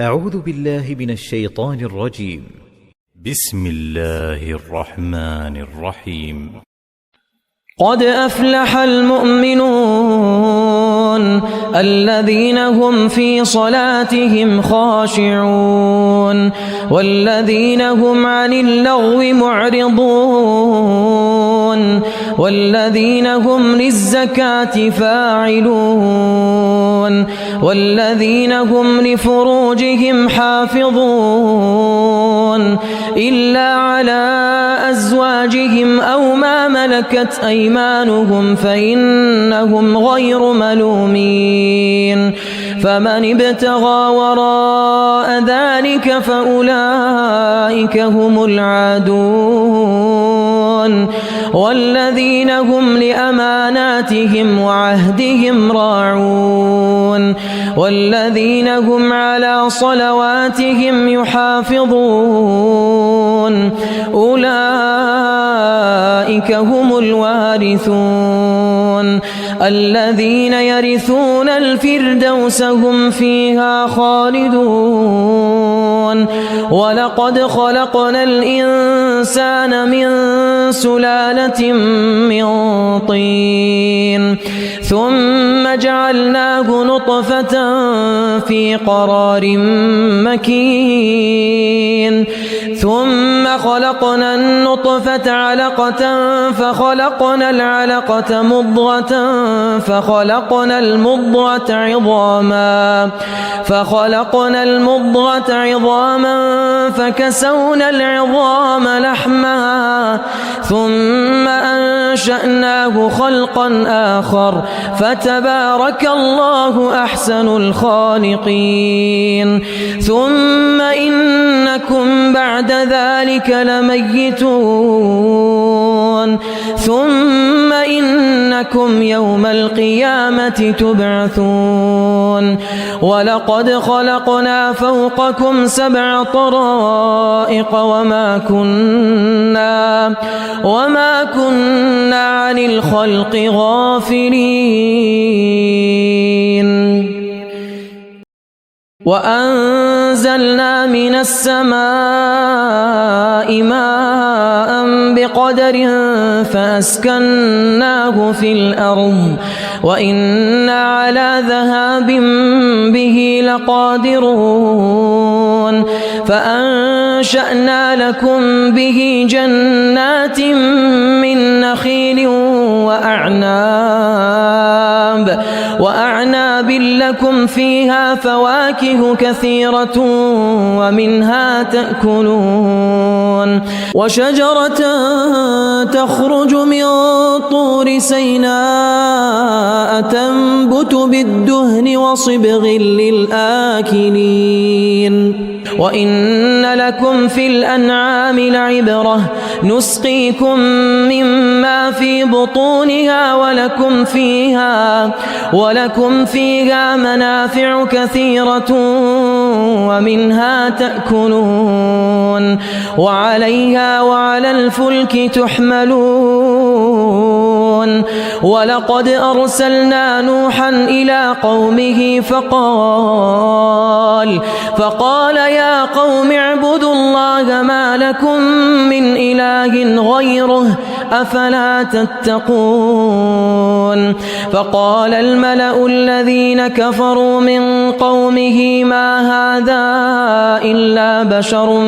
أعوذ بالله من الشيطان الرجيم. بسم الله الرحمن الرحيم. قد أفلح المؤمنون الذين هم في صلاتهم خاشعون والذين هم عن اللغو معرضون والذين هم للزكاة فاعلون والذين هم لفروجهم حافظون إلا على أزواجهم أو ما ملكت أيمانهم فإنهم غير ملومين فمن ابتغى وراء ذلك فأولئك هم العادون والذين هم لأماناتهم وعهدهم راعون والذين هم على صلواتهم يحافظون أولئك هم الوارثون الذين يرثون الفردوس هم فيها خالدون ولقد خلقنا الإنسان من سلالة من طين ثم جعلناه نطفة في قرار مكين ثم خلقنا النطفة علقة فخلقنا العلقة مضغة فخلقنا المضغة عظاما فكسونا العظام لحما ثم أنشأناه خلقا آخر فتبارك الله أحسن الخالقين ثم إنكم بعد ذلك لميتون ثم إنكم يوم القيامة تبعثون ولقد خلقنا فوقكم 7 طرائق وما كنا عن الخلق غافلين وأنزلنا من السماء ماء بقدر فأسكناه في الأرض وإنا على ذهاب به لقادرون فأنشأنا لكم به جنات من نخيل وأعناب لكم فيها فواكه كثيرة ومنها تأكلون وشجرة تخرج من طور سيناء تنبت بالدهن وصبغ للآكلين وإن لكم في الأنعام لعبرة نسقيكم مما في بطونها ولكم فيها منافع كثيرة ومنها تأكلون وعليها وعلى الفلك تحملون ولقد أرسلنا نوحا إلى قومه فقال يا قوم اعبدوا الله ما لكم من إله غيره أفلا تتقون فقال الملأ الذين كفروا من قومه ما هذا إلا بشر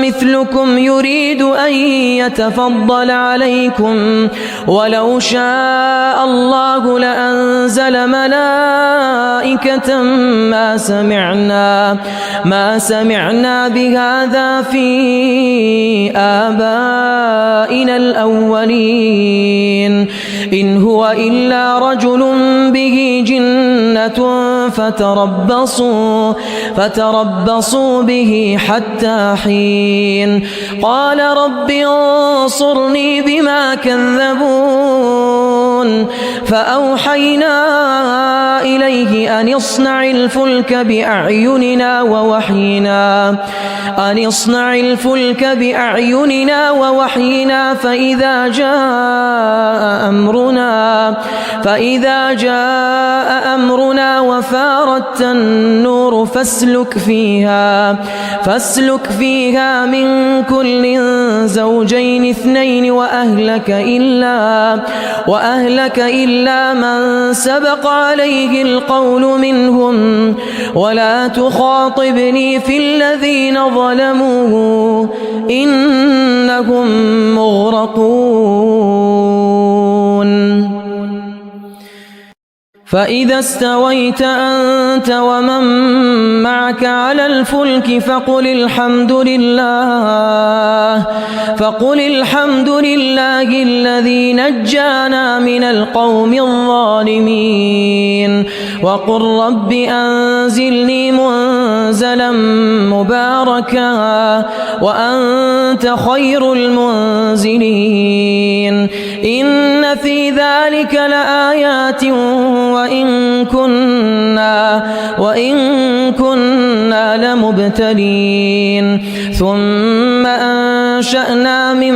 مثلكم يريد أن يتفضل عليكم ولو شاء الله لأنزل ملائكة ما سمعنا بهذا في آبائنا الأولين إن هو إلا رجل به جنة فتربصوا به حتى حين قال رب انصرني بما كذبون فأوحينا إليه أن اصنع الفلك بأعيننا ووحينا فإذا جاء أمرنا وفارت النور فاسلك فيها من كل زوجين اثنين وأهلك إلا من سبق عليه القول منهم ولا تخاطبني في الذين ظلموا إنهم مغرقون فإذا استويت أنت ومن معك على الفلك فقل الحمد لله الذي نجانا من القوم الظالمين وقل رب أنزلني منزلا مباركا وأنت خير المنزلين إن في ذلك لآيات وإن كنا لمبتلين ثم أنشأنا من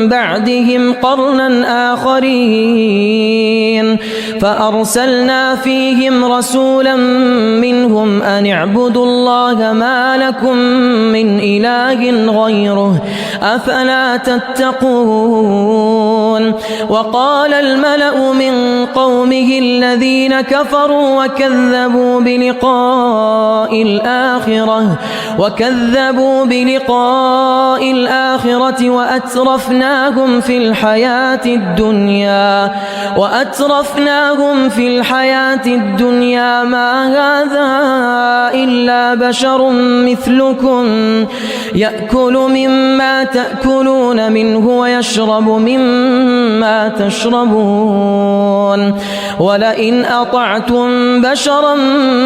بعدهم قرنا آخرين فأرسلنا فيهم رسولا منهم أن اعبدوا الله ما لكم من إله غيره أفلا تتقون وقال الملأ من قومه الذين كفروا وكذبوا بلقاء الآخرة وأترفناهم في الحياة الدنيا ما هذا إلا بشر مثلكم يأكل مما تأكلون منه ويشرب مما تشربون ولئن أطعتم بشرا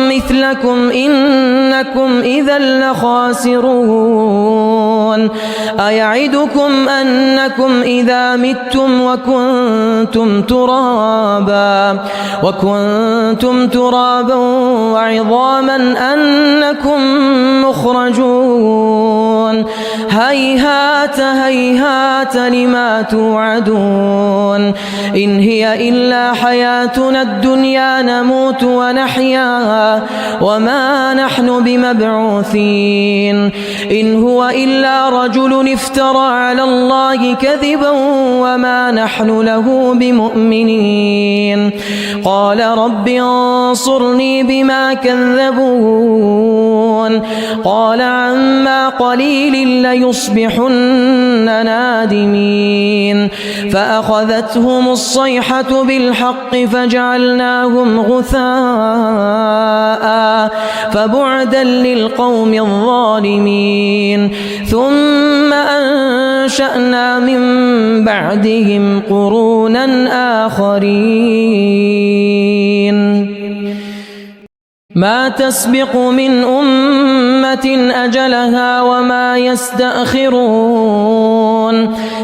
مثلكم إنكم إذا لخاسرون أيعدكم أنكم إذا متم وكنتم ترابا وعظاما أنكم مخرجون هيهات لما توعدون إن هي إلا حياتنا الدنيا نموت ونحيا وما نحن بمبعوثين إن هو إلا رجل افترى على الله كذبا وما نحن له بمؤمنين قال رب انصرني بما كذبون قال عما قليل ليصبحن نادمين فأخذتهم الصيحة بالحق فجعلناهم غثاء فبعدا للقوم الظالمين ثم أنشأنا من بعدهم قرونا آخرين ما تسبق من أمة أجلها وما يستأخرون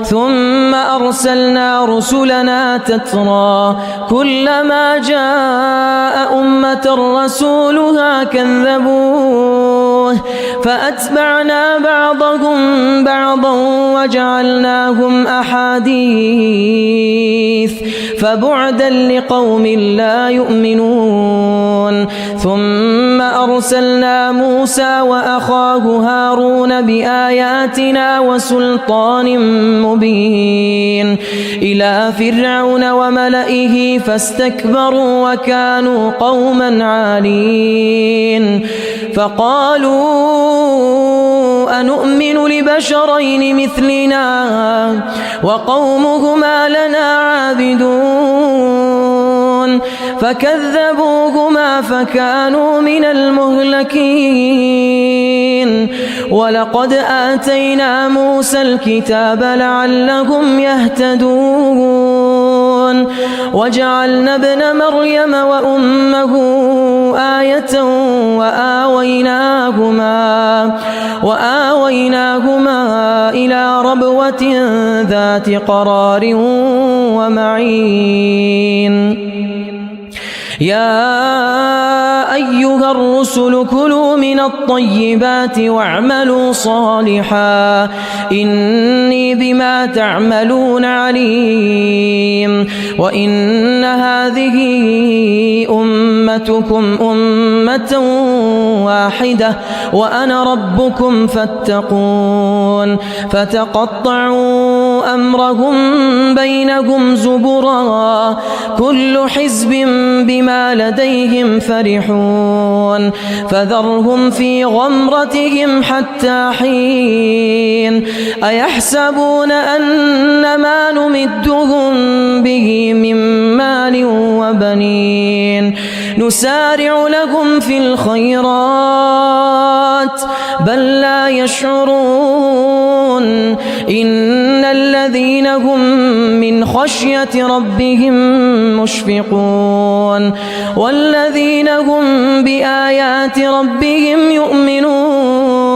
ثم أرسلنا رسلنا تترى كلما جاء أمة رسولها كذبوه فأتبعنا بعضهم بعضا وجعلناهم أحاديث فبعدا لقوم لا يؤمنون ثم أرسلنا موسى وأخاه هارون بآياتنا وسلطان مبين إلى فرعون وملئه فاستكبروا وكانوا قوما عالين فقالوا أنؤمن لبشرين مثلنا وقومهما لنا عابدون فكذبوهما فكانوا من المهلكين ولقد آتينا موسى الكتاب لعلهم يهتدون وجعلنا ابن مريم وأمه آية وآويناهما إلى ربوة مقامة ذات قرار ومعين يا أيها الرسل كلوا من الطيبات واعملوا صالحا إني بما تعملون عليم وإن هذه أمتكم أمة واحدة وأنا ربكم فاتقون فتقطعوا أمرهم بينهم زبرا كل حزب بما لديهم فرحون فذرهم في غمرتهم حتى حين أيحسبون أن ما نمدهم به من مال وبنين نسارع لهم في الخيرات بل لا يشعرون إن الذين هم من خشية ربهم مشفقون والذين هم بآيات ربهم يؤمنون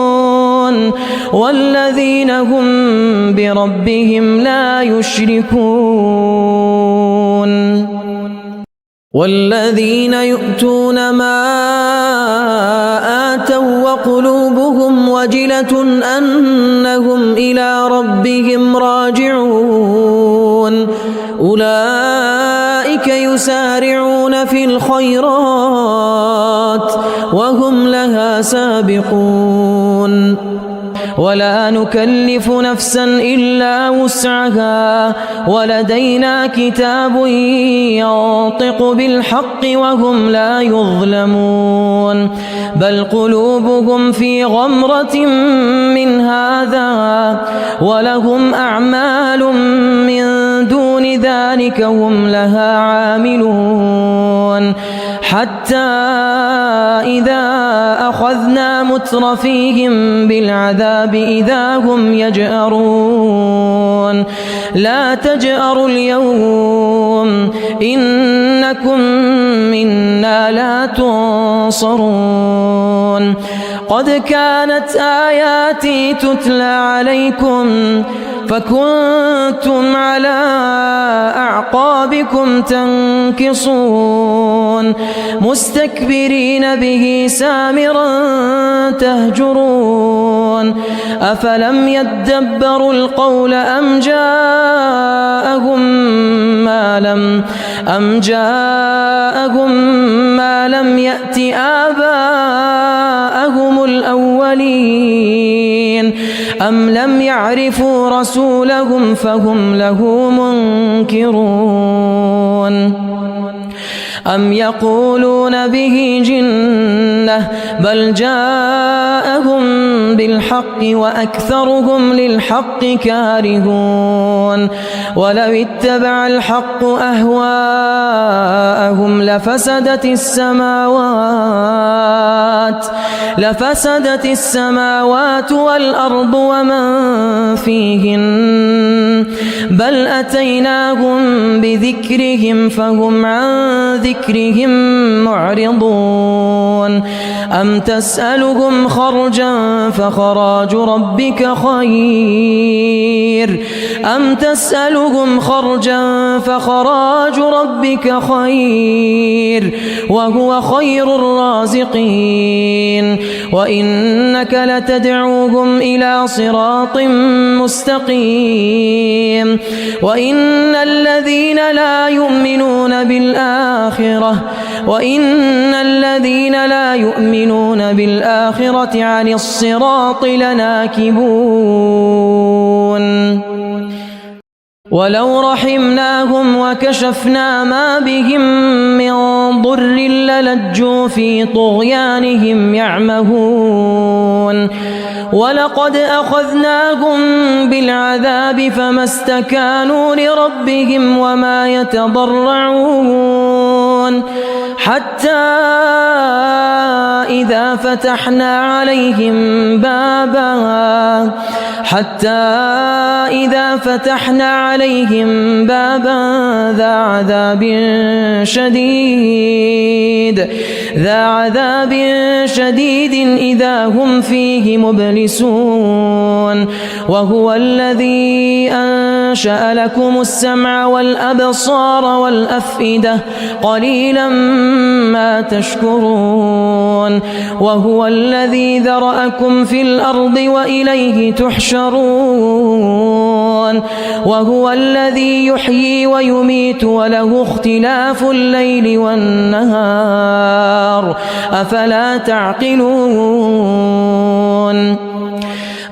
والذين هم بربهم لا يشركون والذين يؤتون ما آتوا وقلوبهم وجلة أنهم إلى ربهم راجعون أولئك يسارعون في الخيرات وهم لها سابقون ولا نكلف نفسا إلا وسعها ولدينا كتاب ينطق بالحق وهم لا يظلمون بل قلوبهم في غمرة من هذا ولهم أعمال من دون ذلك هم لها عاملون حتى إذا أخذنا مترفيهم بالعذاب إذا هم يجأرون لا تجأروا اليوم إنكم منا لا تنصرون قد كانت آياتي تتلى عليكم فكنتم على أعقابكم تنكصون مستكبرين به سامرا تهجرون أفلم يدبروا القول أم جاءهم ما لم يأت آباءهم الأولين أم لم يعرفوا رسولهم فهم له منكرون أم يقولون به جنة بل جاءهم بالحق وأكثرهم للحق كارهون ولو اتبع الحق أهواءهم لفسدت السماوات والأرض ومن فيهن بل أتيناهم بذكرهم فهم عن ذكرهم معرضون أم تسألهم خرجا فخراج ربك خير وهو خير الرازقين وإنك لتدعوهم إلى صراط مستقيم وإن الذين لا يؤمنون بالآخرة عن الصراط لناكبون ولو رحمناهم وكشفنا ما بهم من ضر للجوا في طغيانهم يعمهون ولقد أخذناهم بالعذاب فما استكانوا لربهم وما يتضرعون حتى إذا فتحنا عليهم بابا ذا عذاب شديد إذا هم فيه مبلسون وهو الذي أنشأ لكم السمع والأبصار والأفئدة قليلا ما تشكرون وهو الذي ذرأكم في الأرض وإليه تحشرون وهو الذي يحيي ويميت وله اختلاف الليل والنهار أفلا تعقلون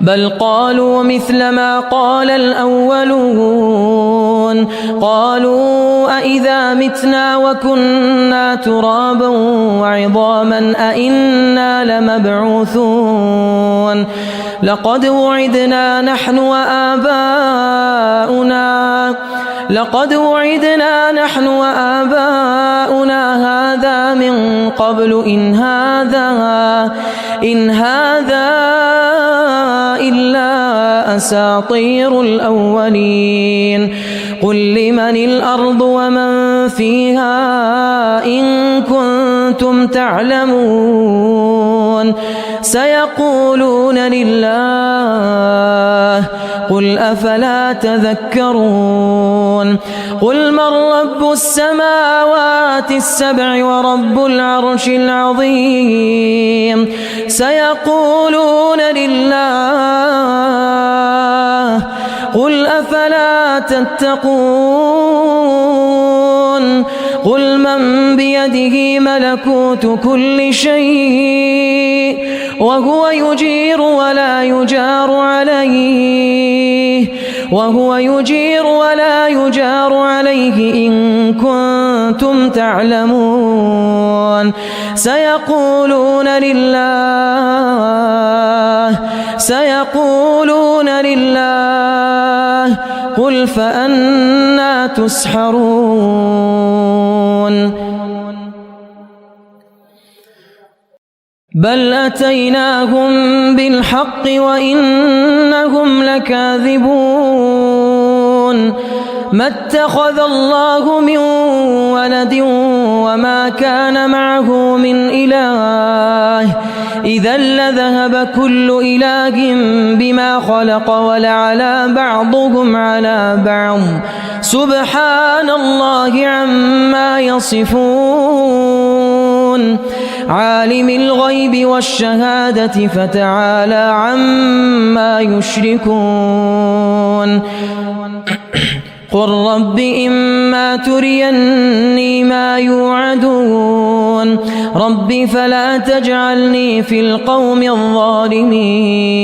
بل قالوا مثل ما قال الأولون قالوا أإذا متنا وكنا ترابا وعظاما أإنا لمبعوثون لقد وعدنا نحن وآباؤنا هذا من قبل إن هذا إلا أساطير الأولين قل لمن الأرض ومن فيها إن كنتم تعلمون سيقولون لله قل أفلا تذكرون قل من رب السماوات السبع ورب العرش العظيم سيقولون لله قل أفلا تتقون قل من بيده ملكوت كل شيء وهو يجير ولا يجار عليه إن كنتم تعلمون سيقولون لله قل فأنى تسحرون بل أتيناهم بالحق وإنهم لكاذبون ما اتخذ الله من ولد وما كان معه من إله إذا لذهب كل إله بما خلق ولعلى بعضهم على بعض سبحان الله عما يصفون عالم الغيب والشهادة فتعالى عما يشركون قل رب إما تريني ما يوعدون رب فلا تجعلني في القوم الظالمين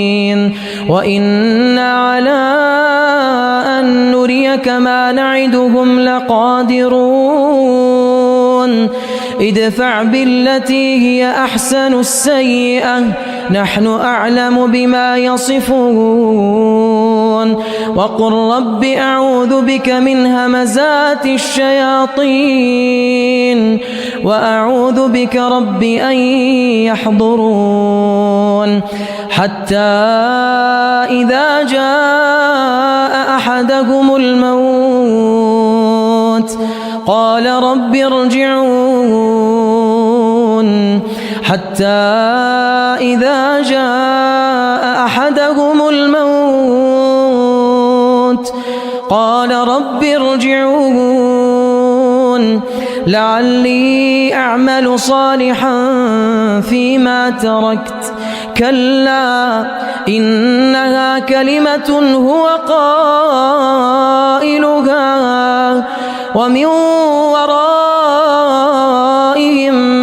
وإنا على أن نريك ما نعدهم لقادرون ادفع بالتي هي أحسن السيئة نحن أعلم بما يصفون وقل رب أعوذ بك من همزات الشياطين وأعوذ بك رب أن يحضرون حتى إذا جاء أحدهم الموت قال رب ارجعون حتى إذا جاء أحدهم الموت قال رب ارجعون لعلي أعمل صالحا فيما تركت كلا إنها كلمة هو قائلها ومن ورائهم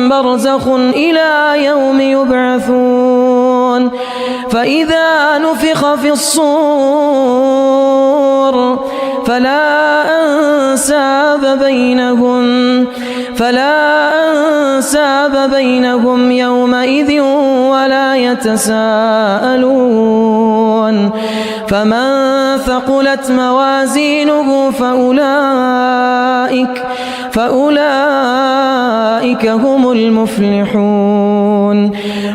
برزخ إلى يوم يبعثون فإذا نفخ في الصور فلا أنساب بينهم يومئذ ولا يتساءلون فمن ثقلت موازينه فأولئك هم المفلحون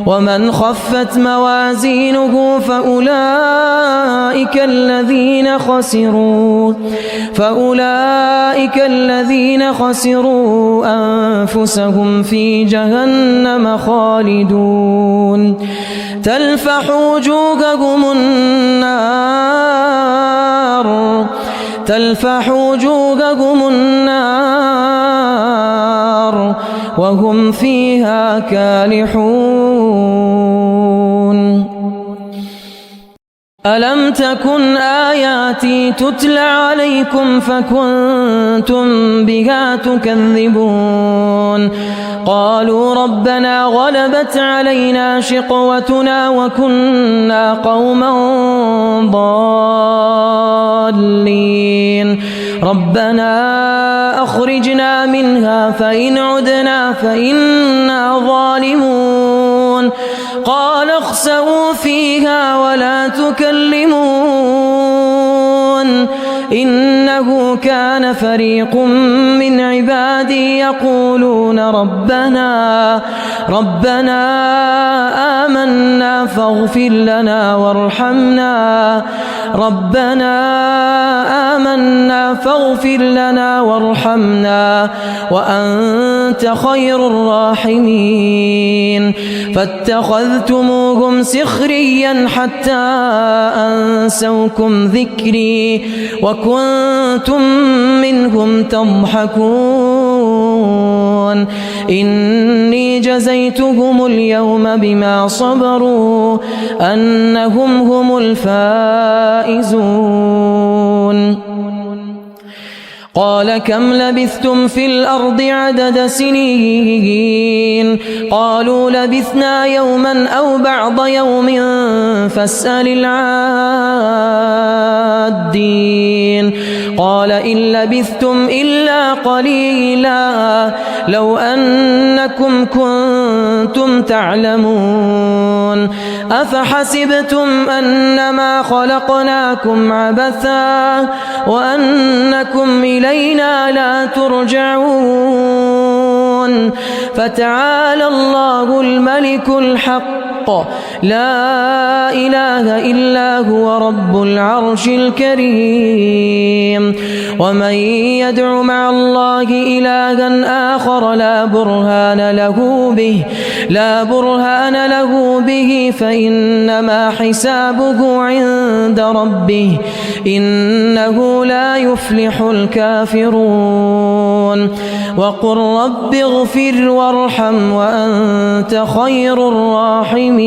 ومن خفت موازينه فأولئك الذين خسروا أنفسهم في جهنم خالدون تلفح وجوههم النار وهم فيها كالحون ألم تكن آياتي تتلى عليكم فكنتم بها تكذبون قالوا ربنا غلبت علينا شقوتنا وكنا قوما ضالين ربنا أخرجنا منها فإن عدنا فإنا ظالمون قال اخسئوا فيها ولا تكلمون إنه كان فريق من عبادي يقولون ربنا آمنا فاغفر لنا وارحمنا وأنت خير الراحمين فاتخذتموهم سخريا حتى أنسوكم ذكري وكنتم منهم تضحكون إني جزيتهم اليوم بما صبروا أنهم هم الفائزون قال كم لبثتم في الأرض عدد سنين قالوا لبثنا يوما أو بعض يوم فاسأل العادين قال إن لبثتم إلا قليلا لو أنكم كنتم تعلمون أفحسبتم أنما خلقناكم عبثا وأنكم إلينا لا ترجعون فتعالى الله الملك الحق لا إله إلا هو رب العرش الكريم ومن يدع مع الله إلها آخر لا برهان له به فإنما حسابه عند ربه إنه لا يفلح الكافرون وقل رب اغفر وارحم وأنت خير الراحمين